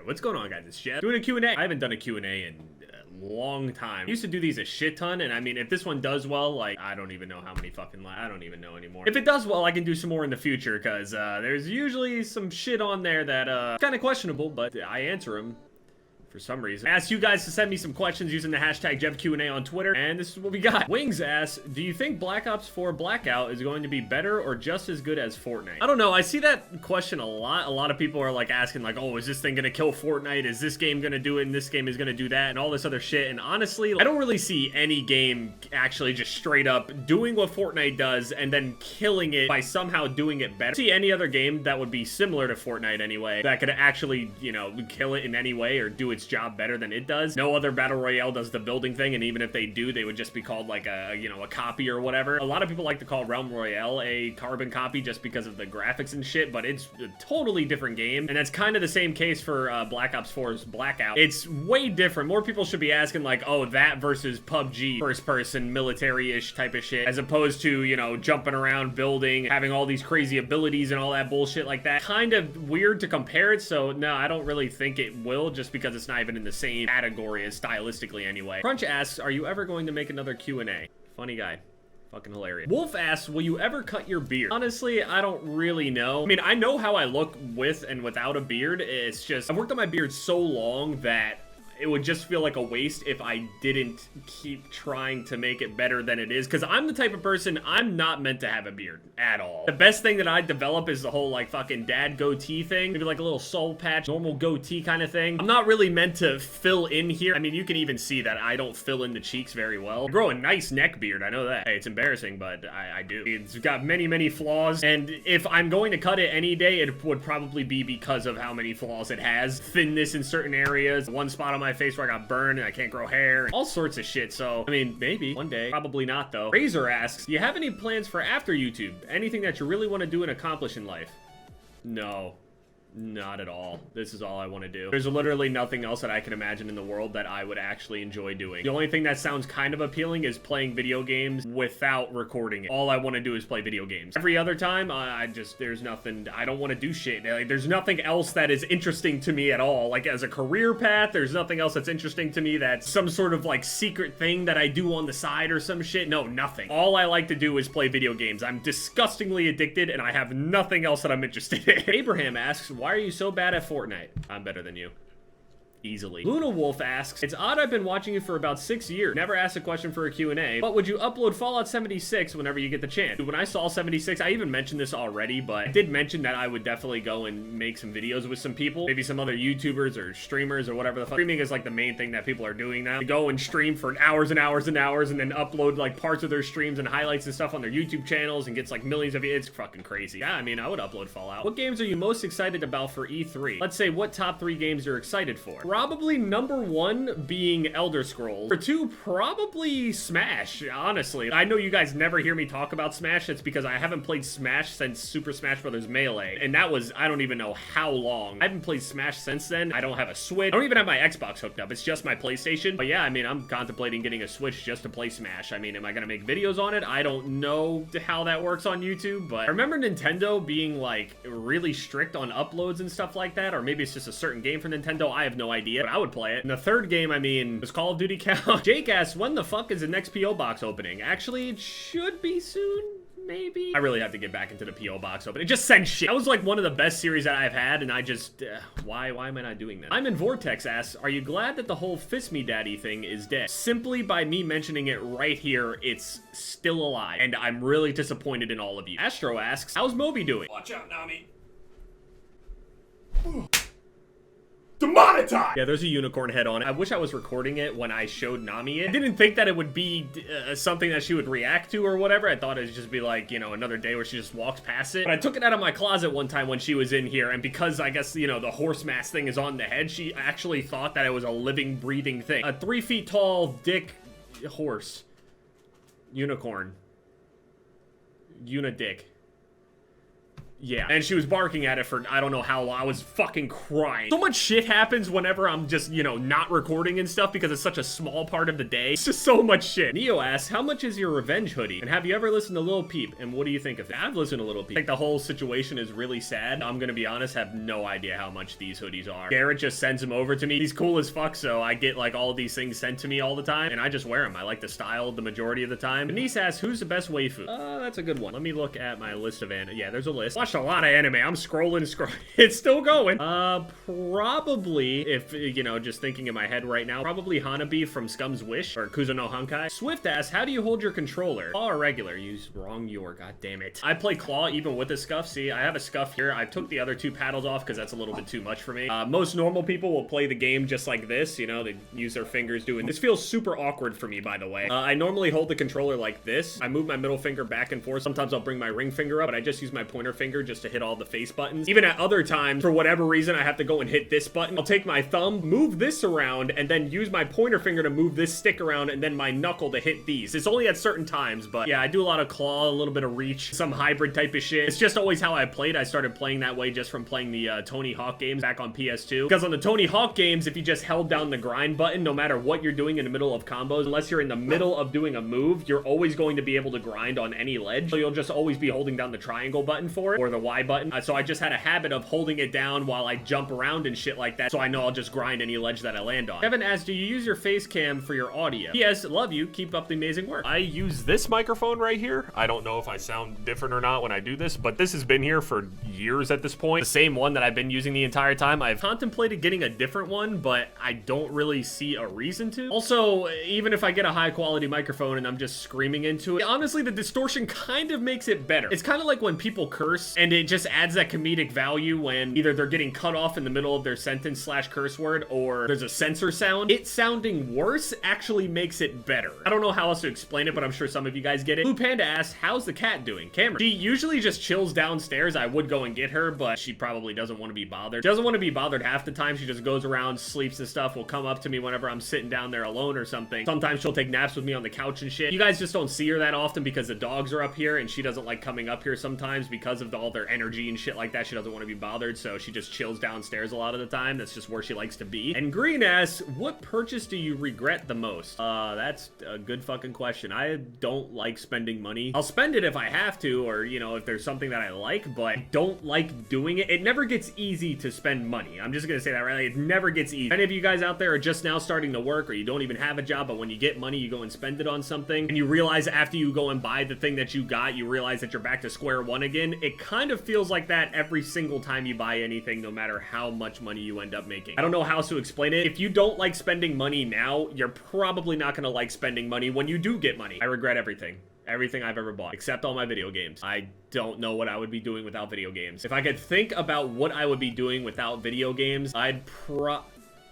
What's going on, guys? It's Jev doing a Q&A. I haven't done a Q&A in a long time. I used to do these a shit ton, and I mean, if this one does well, like, I don't even know how many fucking, I don't even know anymore. If it does well, I can do some more in the future, because there's usually some shit on there that kind of questionable, but I answer them. For some reason. I asked you guys to send me some questions using the hashtag JevQA on Twitter, and this is what we got. Wings asks, do you think Black Ops 4 Blackout is going to be better or just as good as Fortnite? I don't know. I see that question a lot. A lot of people are like asking like, oh, is this thing gonna kill Fortnite? Is this game gonna do it and this game is gonna do that and all this other shit? And honestly, I don't really see any game actually just straight up doing what Fortnite does and then killing it by somehow doing it better. I see any other game that would be similar to Fortnite anyway that could actually, you know, kill it in any way or do its job better than it does. No other battle royale does the building thing, and even if they do, they would just be called like a, you know, a copy or whatever. A lot of people like to call Realm Royale a carbon copy just because of the graphics and shit, but it's a totally different game, and that's kind of the same case for Black Ops 4's Blackout. It's way different. More people should be asking like, oh, that versus PUBG first person military-ish type of shit, as opposed to, you know, jumping around, building, having all these crazy abilities and all that bullshit like that. Kind of weird to compare it, so no, I don't really think it will, just because it's not even in the same category as stylistically anyway. Crunch asks, are you ever going to make another Q&A? Funny guy. Fucking hilarious. Wolf asks, will you ever cut your beard? Honestly, I don't really know. I mean, I know how I look with and without a beard. It's just, I've worked on my beard so long that it would just feel like a waste if I didn't keep trying to make it better than it is, because I'm the type of person, I'm not meant to have a beard at all. The best thing that I develop is the whole like fucking dad goatee thing, maybe like a little soul patch, normal goatee kind of thing. I'm not really meant to fill in here. I mean, you can even see that I don't fill in the cheeks very well. I grow a nice neck beard, I know that. Hey, it's embarrassing, but I do. It's got many flaws, and if I'm going to cut it any day, it would probably be because of how many flaws it has. Thinness in certain areas, one spot on my face where I got burned and I can't grow hair, all sorts of shit. So I mean, maybe one day, probably not though. Razor asks, do you have any plans for after YouTube? Anything that you really want to do and accomplish in life? No. Not at all. This is all I want to do. There's literally nothing else that I can imagine in the world that I would actually enjoy doing. The only thing that sounds kind of appealing is playing video games without recording it. All I want to do is play video games. Every other time, there's nothing, I don't want to do shit. Like, there's nothing else that is interesting to me at all. Like, as a career path, there's nothing else that's interesting to me that's some sort of, like, secret thing that I do on the side or some shit. No, nothing. All I like to do is play video games. I'm disgustingly addicted, and I have nothing else that I'm interested in. Abraham asks, why are you so bad at Fortnite? I'm better than you. Easily. Luna Wolf asks, it's odd I've been watching you for about 6 years. Never asked a question for a Q&A, but would you upload Fallout 76 whenever you get the chance? When I saw 76, I even mentioned this already, but I did mention that I would definitely go and make some videos with some people, maybe some other YouTubers or streamers or whatever the fuck. Streaming is like the main thing that people are doing now. They go and stream for hours and hours and hours and then upload like parts of their streams and highlights and stuff on their YouTube channels and gets like millions of views. It's fucking crazy. Yeah, I mean, I would upload Fallout. What games are you most excited about for E3? Let's say what top 3 games you're excited for. Probably number 1 being Elder Scrolls. Number 2, probably Smash, honestly. I know you guys never hear me talk about Smash. That's because I haven't played Smash since Super Smash Bros. Melee. And that was, I don't even know how long. I haven't played Smash since then. I don't have a Switch. I don't even have my Xbox hooked up. It's just my PlayStation. But yeah, I mean, I'm contemplating getting a Switch just to play Smash. I mean, am I gonna make videos on it? I don't know how that works on YouTube, but I remember Nintendo being like really strict on uploads and stuff like that, or maybe it's just a certain game for Nintendo. I have no idea, but I would play it. And the third game, I mean, does Call of Duty count? Jake asks, when the fuck is the next P.O. box opening? Actually, it should be soon. Maybe. I really have to get back into the P.O. box opening. It just sends shit. That was like one of the best series that I've had, and I just, why am I not doing that? I'm in Vortex asks, are you glad that the whole Fist Me Daddy thing is dead? Simply by me mentioning it right here, it's still alive, and I'm really disappointed in all of you. Astro asks, how's Moby doing? Watch out, Nami. Demonetized! Yeah, there's a unicorn head on it. I wish I was recording it when I showed Nami it. I didn't think that it would be something that she would react to or whatever. I thought it would just be like, you know, another day where she just walks past it. But I took it out of my closet one time when she was in here, and because I guess, you know, the horse mask thing is on the head, she actually thought that it was a living, breathing thing. A 3 feet tall dick horse. Unicorn. Unidick. Yeah, and she was barking at it for I don't know how long. I was fucking crying. So much shit happens whenever I'm just, you know, not recording and stuff because it's such a small part of the day. It's just so much shit. Neo asks, how much is your revenge hoodie? And have you ever listened to Lil Peep? And what do you think of it? I've listened to Lil Peep. I think the whole situation is really sad. I'm gonna be honest, have no idea how much these hoodies are. Garrett just sends them over to me. He's cool as fuck, so I get like all these things sent to me all the time, and I just wear them. I like the style the majority of the time. Denise asks, who's the best waifu? That's a good one. Let me look at my list of anime. Yeah, there's a list. Watched a lot of anime. I'm scrolling. It's still going. Probably, if, you know, just thinking in my head right now, probably Hanabi from Scum's Wish, or Kuzo no Hankai. Swift asks, how do you hold your controller? Claw or regular? Use wrong your, god damn it. I play claw even with a scuff. See, I have a scuff here. I took the other two paddles off because that's a little bit too much for me. Most normal people will play the game just like this, you know, they use their fingers doing this. Feels super awkward for me, by the way. I normally hold the controller like this. I move my middle finger back and forth. Sometimes I'll bring my ring finger up, but I just use my pointer finger just to hit all the face buttons. Even at other times, for whatever reason, I have to go and hit this button. I'll take my thumb, move this around, and then use my pointer finger to move this stick around, and then my knuckle to hit these. It's only at certain times, but yeah, I do a lot of claw, a little bit of reach, some hybrid type of shit. It's just always how I played. I started playing that way just from playing the Tony Hawk games back on PS2. Because on the Tony Hawk games, if you just held down the grind button, no matter what you're doing in the middle of combos, unless you're in the middle of doing a move, you're always going to be able to grind on any ledge. So you'll just always be holding down the triangle button for it, or the Y button. So I just had a habit of holding it down while I jump around and shit like that, so I know I'll just grind any ledge that I land on. Kevin asks, do you use your face cam for your audio? Yes, love you. Keep up the amazing work. I use this microphone right here. I don't know if I sound different or not when I do this, but this has been here for years at this point. The same one that I've been using the entire time. I've contemplated getting a different one, but I don't really see a reason to. Also, even if I get a high quality microphone and I'm just screaming into it, honestly, the distortion kind of makes it better. It's kind of like when people curse and it just adds that comedic value when either they're getting cut off in the middle of their sentence slash curse word or there's a censor sound. It sounding worse actually makes it better. I don't know how else to explain it, but I'm sure some of you guys get it. Blue Panda asks, how's the cat doing? Cameron. She usually just chills downstairs. I would go and get her, but she probably doesn't want to be bothered. She doesn't want to be bothered half the time. She just goes around, sleeps and stuff, will come up to me whenever I'm sitting down there alone or something. Sometimes she'll take naps with me on the couch and shit. You guys just don't see her that often because the dogs are up here and she doesn't like coming up here sometimes because of all their energy and shit like that. She doesn't want to be bothered, so she just chills downstairs a lot of the time. That's just where she likes to be. And Green asks, what purchase do you regret the most? That's a good fucking question. I don't like spending money. I'll spend it if I have to, or, you know, if there's something that I like, but I don't like doing it. It never gets easy to spend money. I'm just gonna say that, right? Like, it never gets easy. Any of you guys out there are just now starting to work, or you don't even have a job, but when you get money, you go and spend it on something, and you realize after you go and buy the thing that you got, you realize that you're back to square one again. It kind of feels like that every single time you buy anything, no matter how much money you end up making. I don't know how else to explain it. If you don't like spending money now, you're probably not gonna like spending money when you do get money. I regret everything. Everything I've ever bought, except all my video games. I don't know what I would be doing without video games. If I could think about what I would be doing without video games,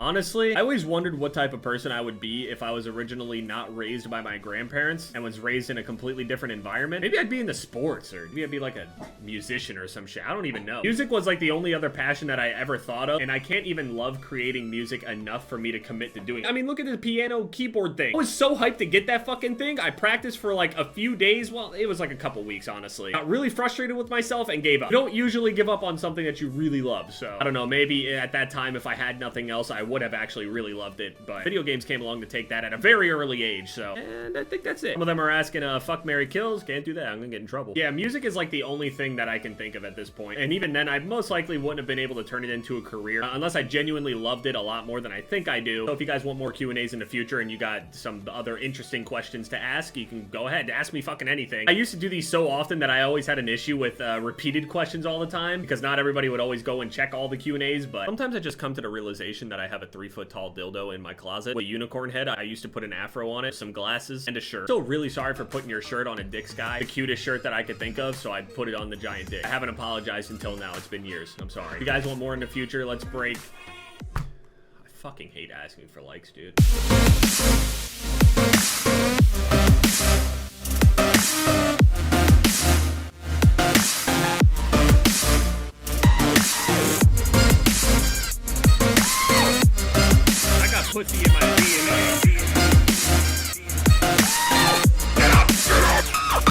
honestly, I always wondered what type of person I would be if I was originally not raised by my grandparents and was raised in a completely different environment. Maybe I'd be into sports, or maybe I'd be like a musician or some shit. I don't even know. Music was like the only other passion that I ever thought of, and I can't even love creating music enough for me to commit to doing it. I mean, look at the piano keyboard thing. I was so hyped to get that fucking thing. I practiced for like a few days. Well, it was like a couple weeks, honestly. Got really frustrated with myself and gave up. You don't usually give up on something that you really love, so I don't know. Maybe at that time, if I had nothing else, I would have actually really loved it, but video games came along to take that at a very early age, so, and I think that's it. Some of them are asking, fuck, marry, kills. Can't do that. I'm gonna get in trouble. Yeah, music is like the only thing that I can think of at this point, and even then, I most likely wouldn't have been able to turn it into a career unless I genuinely loved it a lot more than I think I do. So if you guys want more Q&As in the future and you got some other interesting questions to ask, you can go ahead, ask me fucking anything. I used to do these so often that I always had an issue with repeated questions all the time, because not everybody would always go and check all the Q&As, but sometimes I just come to the realization that I have a 3-foot tall dildo in my closet with a unicorn head. I used to put an afro on it, some glasses, and a shirt. Still really sorry for putting your shirt on a dick sky. The cutest shirt that I could think of, so I put it on the giant dick. I haven't apologized until now. It's been years. I'm sorry. If you guys want more in the future, let's break. I fucking hate asking for likes, dude. Pussy in my